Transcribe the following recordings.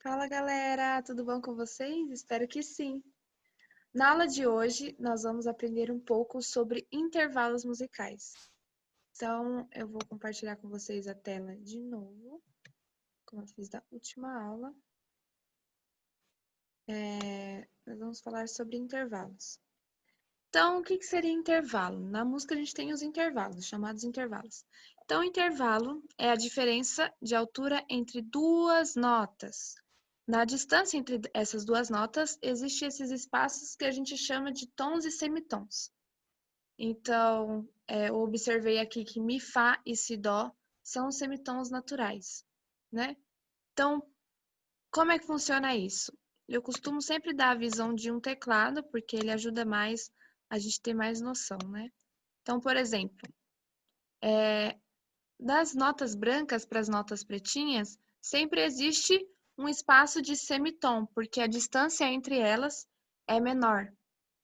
Fala galera, tudo bom com vocês? Espero que sim. Na aula de hoje, nós vamos aprender um pouco sobre intervalos musicais. Então, eu vou compartilhar com vocês a tela de novo, como eu fiz da última aula. Nós vamos falar sobre intervalos. Então, o que seria intervalo? Na música a gente tem os intervalos, chamados intervalos. Então, intervalo é a diferença de altura entre duas notas. Na distância entre essas duas notas, existem esses espaços que a gente chama de tons e semitons. Então, eu observei aqui que Mi, Fá e Si, Dó são os semitons naturais, né? Então, como é que funciona isso? Eu costumo sempre dar a visão de um teclado, porque ele ajuda mais a gente ter mais noção, né? Então, por exemplo, das notas brancas para as notas pretinhas, sempre existe um espaço de semitom, porque a distância entre elas é menor,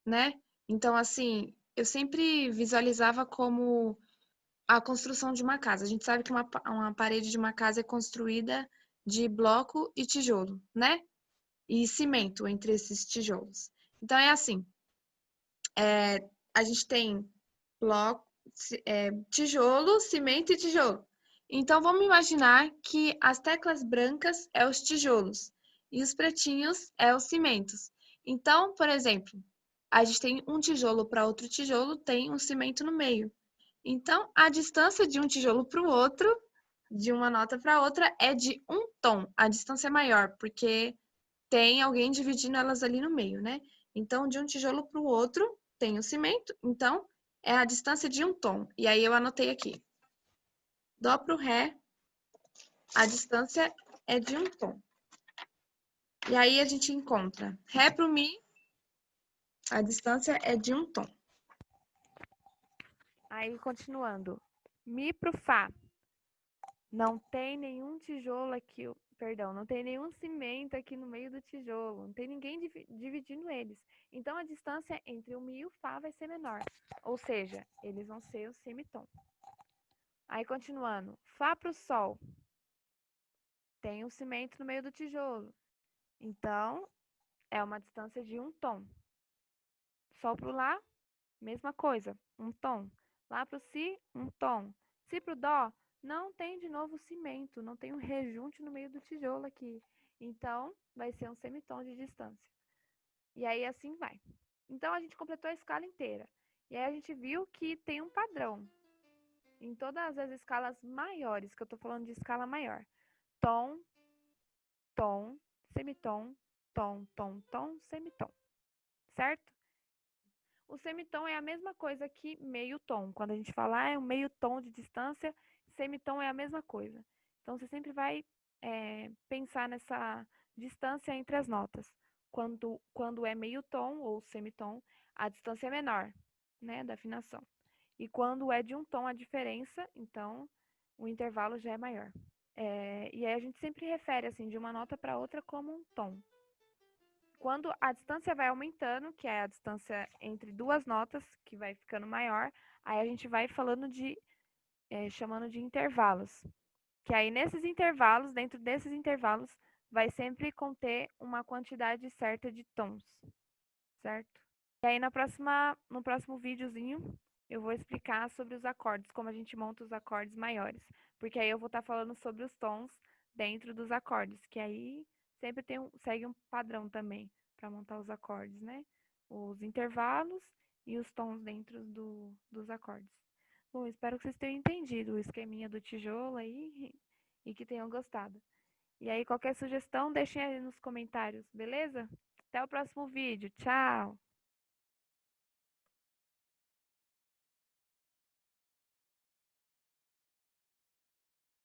né? Então, assim, eu sempre visualizava como a construção de uma casa. A gente sabe que uma parede de uma casa é construída de bloco e tijolo, né? E cimento entre esses tijolos. Então, é assim, a gente tem bloco, tijolo, cimento e tijolo. Então, vamos imaginar que as teclas brancas é os tijolos e os pretinhos é os cimentos. Então, por exemplo, a gente tem um tijolo para outro tijolo, tem um cimento no meio. Então, a distância de um tijolo para o outro, de uma nota para outra, é de um tom. A distância é maior, porque tem alguém dividindo elas ali no meio, né? Então, de um tijolo para o outro, tem o cimento, então é a distância de um tom. E aí eu anotei aqui. Dó para o Ré, a distância é de um tom. E aí a gente encontra Ré para o Mi, a distância é de um tom. Aí, continuando. Mi pro Fá. Não tem nenhum tijolo aqui, perdão, não tem nenhum cimento aqui no meio do tijolo. Não tem ninguém dividindo eles. Então, a distância entre o Mi e o Fá vai ser menor. Ou seja, eles vão ser o semitom. Aí, continuando. Fá pro Sol. Tem um cimento no meio do tijolo. Então, é uma distância de um tom. Sol pro Lá, mesma coisa, um tom. Lá pro Si, um tom. Si pro Dó, não tem de novo cimento, não tem um rejunte no meio do tijolo aqui. Então, vai ser um semitom de distância. E aí, assim vai. Então, a gente completou a escala inteira. E aí, a gente viu que tem um padrão em todas as escalas maiores, que eu tô falando de escala maior. Tom, tom, semitom, tom, tom, tom, semitom. Certo? O semitom é a mesma coisa que meio tom. Quando a gente fala é um meio tom de distância, semitom é a mesma coisa. Então, você sempre vai pensar nessa distância entre as notas. Quando é meio tom ou semitom, a distância é menor, né, da afinação. E quando é de um tom a diferença, então o intervalo já é maior. E aí a gente sempre refere assim de uma nota para outra como um tom. Quando a distância vai aumentando, que é a distância entre duas notas, que vai ficando maior, aí a gente vai falando chamando de intervalos. Que aí nesses intervalos, dentro desses intervalos, vai sempre conter uma quantidade certa de tons, certo? E aí no próximo videozinho, eu vou explicar sobre os acordes, como a gente monta os acordes maiores. Porque aí eu vou estar falando sobre os tons dentro dos acordes, que aí sempre segue um padrão também para montar os acordes, né? Os intervalos e os tons dentro dos acordes. Bom, espero que vocês tenham entendido o esqueminha do tijolo aí e que tenham gostado. E aí, qualquer sugestão, deixem aí nos comentários, beleza? Até o próximo vídeo. Tchau!